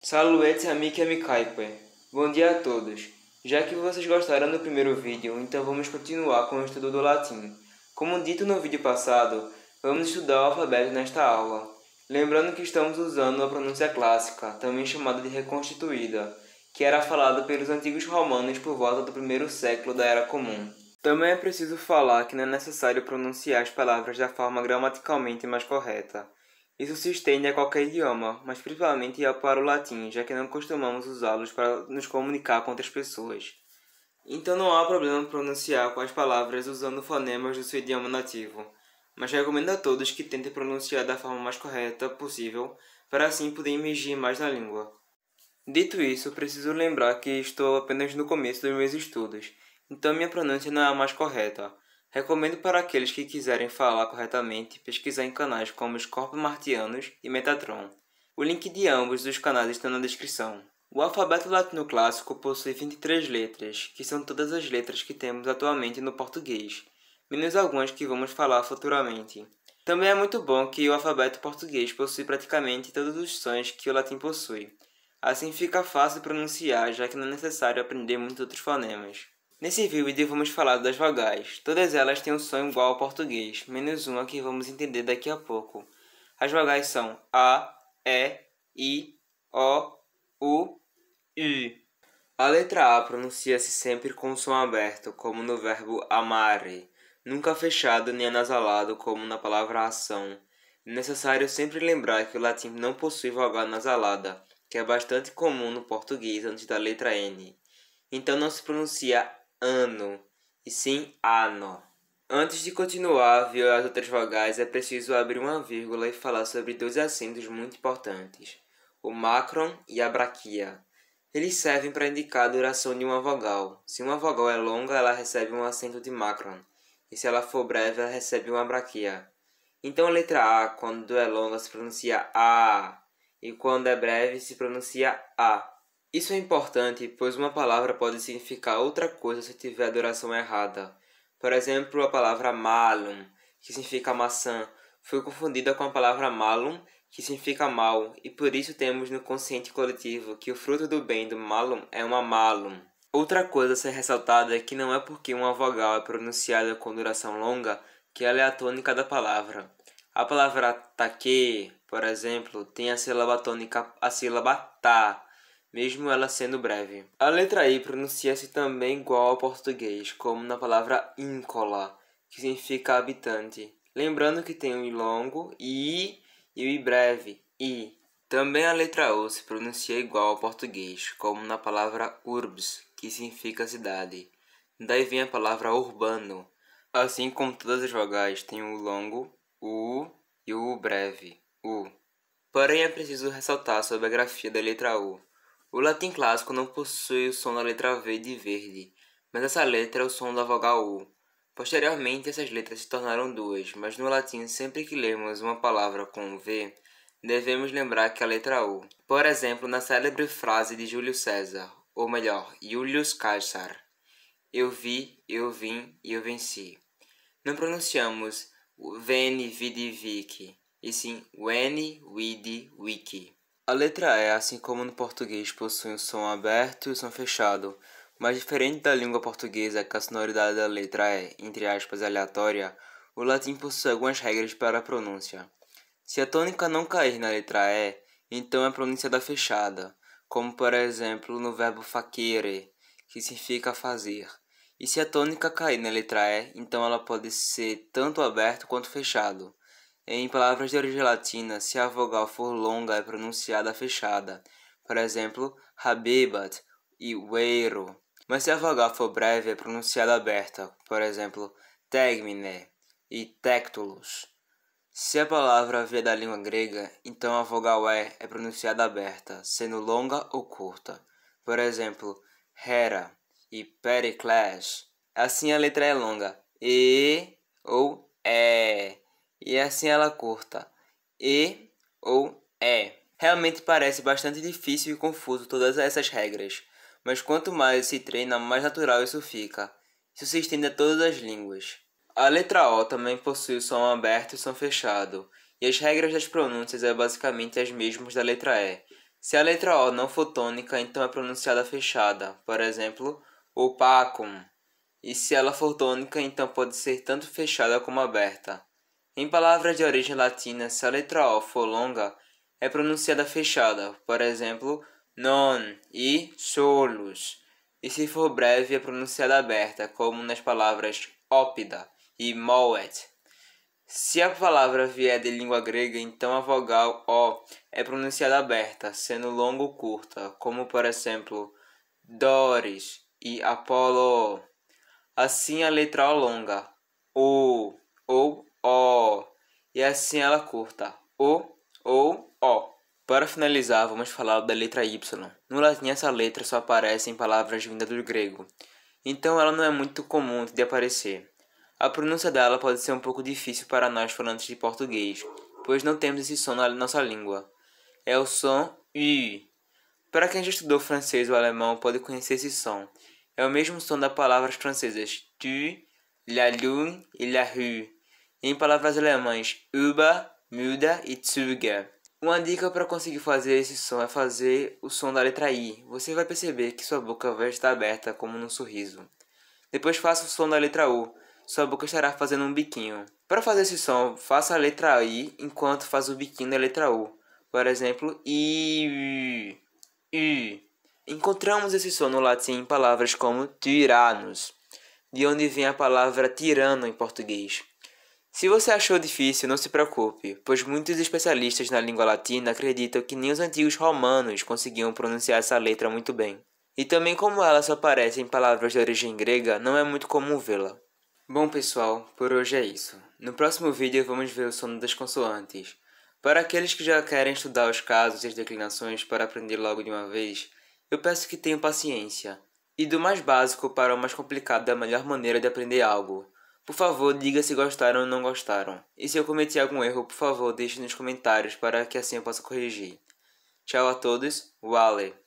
Salve amici e amicae. Bom dia a todos. Já que vocês gostaram do primeiro vídeo, então vamos continuar com o estudo do latim. Como dito no vídeo passado, vamos estudar o alfabeto nesta aula. Lembrando que estamos usando a pronúncia clássica, também chamada de reconstituída, que era falada pelos antigos romanos por volta do primeiro século da Era Comum. Também é preciso falar que não é necessário pronunciar as palavras da forma gramaticalmente mais correta. Isso se estende a qualquer idioma, mas principalmente para o latim, já que não costumamos usá-los para nos comunicar com outras pessoas. Então não há problema pronunciar com as palavras usando fonemas do seu idioma nativo, mas recomendo a todos que tentem pronunciar da forma mais correta possível, para assim poder imergir mais na língua. Dito isso, preciso lembrar que estou apenas no começo dos meus estudos, então minha pronúncia não é a mais correta. Recomendo para aqueles que quiserem falar corretamente pesquisar em canais como Scorpio Martianos e Metatron. O link de ambos os canais está na descrição. O alfabeto latino clássico possui 23 letras, que são todas as letras que temos atualmente no português, menos algumas que vamos falar futuramente. Também é muito bom que o alfabeto português possui praticamente todos os sons que o latim possui. Assim fica fácil pronunciar, já que não é necessário aprender muitos outros fonemas. Nesse vídeo vamos falar das vogais. Todas elas têm um som igual ao português, menos uma que vamos entender daqui a pouco. As vogais são A, E, I, O, U, I. A letra A pronuncia-se sempre com o som aberto, como no verbo amare, nunca fechado nem anasalado, como na palavra ação. É necessário sempre lembrar que o latim não possui vogal nasalada, que é bastante comum no português antes da letra N. Então não se pronuncia ano, e sim ano. Antes de continuar a ver as outras vogais, é preciso abrir uma vírgula e falar sobre dois acentos muito importantes, o macron e a braquia. Eles servem para indicar a duração de uma vogal. Se uma vogal é longa, ela recebe um acento de macron, e se ela for breve, ela recebe uma braquia. Então a letra A, quando é longa, se pronuncia A, e quando é breve, se pronuncia A. Isso é importante, pois uma palavra pode significar outra coisa se tiver a duração errada. Por exemplo, a palavra malum, que significa maçã, foi confundida com a palavra malum, que significa mal, e por isso temos no consciente coletivo que o fruto do bem do malum é uma malum. Outra coisa a ser ressaltada é que não é porque uma vogal é pronunciada com duração longa que ela é a tônica da palavra. A palavra taque, por exemplo, tem a sílaba tônica, a sílaba tá, mesmo ela sendo breve. A letra I pronuncia-se também igual ao português, como na palavra íncola, que significa habitante. Lembrando que tem o I longo, I, e o I breve, I. Também a letra U se pronuncia igual ao português, como na palavra urbs, que significa cidade. Daí vem a palavra urbano. Assim como todas as vogais têm o longo, U, e o U breve, U. Porém é preciso ressaltar sobre a grafia da letra U. O latim clássico não possui o som da letra V de verde, mas essa letra é o som da vogal U. Posteriormente, essas letras se tornaram duas, mas no latim, sempre que lermos uma palavra com V, devemos lembrar que é a letra U. Por exemplo, na célebre frase de Júlio César, ou melhor, Julius Caesar: eu vi, eu vim e eu venci. Não pronunciamos veni, vidi, vici, e sim veni, vidi, vici. A letra E, assim como no português, possui um som aberto e um som fechado, mas diferente da língua portuguesa, que a sonoridade da letra E, entre aspas, aleatória, o latim possui algumas regras para a pronúncia. Se a tônica não cair na letra E, então é pronunciada fechada, como por exemplo no verbo facere, que significa fazer. E se a tônica cair na letra E, então ela pode ser tanto aberto quanto fechado. Em palavras de origem latina, se a vogal for longa, é pronunciada fechada. Por exemplo, habebat e weiro. Mas se a vogal for breve, é pronunciada aberta. Por exemplo, tegmine e tectulus. Se a palavra vier da língua grega, então a vogal E é pronunciada aberta, sendo longa ou curta. Por exemplo, hera e pericles. Assim a letra é longa, E ou E. E assim ela curta, E ou E. Realmente parece bastante difícil e confuso todas essas regras, mas quanto mais se treina, mais natural isso fica. Isso se estende a todas as línguas. A letra O também possui o som aberto e som fechado, e as regras das pronúncias é basicamente as mesmas da letra E. Se a letra O não for tônica, então é pronunciada fechada, por exemplo, opacum. E se ela for tônica, então pode ser tanto fechada como aberta. Em palavras de origem latina, se a letra O for longa, é pronunciada fechada, por exemplo, non e solus. E se for breve, é pronunciada aberta, como nas palavras ópida e moet. Se a palavra vier de língua grega, então a vogal O é pronunciada aberta, sendo longa ou curta, como por exemplo, Doris e Apolo. Assim a letra O longa, O ou O, e assim ela curta, O ou O. Para finalizar, vamos falar da letra Y. No latim, essa letra só aparece em palavras vindas do grego, então ela não é muito comum de aparecer. A pronúncia dela pode ser um pouco difícil para nós falantes de português, pois não temos esse som na nossa língua. É o som U. Para quem já estudou francês ou alemão pode conhecer esse som. É o mesmo som das palavras francesas tu, la lune e la rue. E em palavras alemãs über, müde e Züge. Uma dica para conseguir fazer esse som é fazer o som da letra I. Você vai perceber que sua boca vai estar aberta como num sorriso. Depois faça o som da letra U. Sua boca estará fazendo um biquinho. Para fazer esse som, faça a letra I enquanto faz o biquinho da letra U. Por exemplo, I, U. Encontramos esse som no latim em palavras como tiranos, de onde vem a palavra tirano em português. Se você achou difícil, não se preocupe, pois muitos especialistas na língua latina acreditam que nem os antigos romanos conseguiam pronunciar essa letra muito bem. E também como ela só aparece em palavras de origem grega, não é muito comum vê-la. Bom pessoal, por hoje é isso. No próximo vídeo vamos ver o som das consoantes. Para aqueles que já querem estudar os casos e as declinações para aprender logo de uma vez, eu peço que tenham paciência. E do mais básico para o mais complicado da melhor maneira de aprender algo. Por favor, diga se gostaram ou não gostaram. E se eu cometi algum erro, por favor, deixe nos comentários para que assim eu possa corrigir. Tchau a todos, Wale!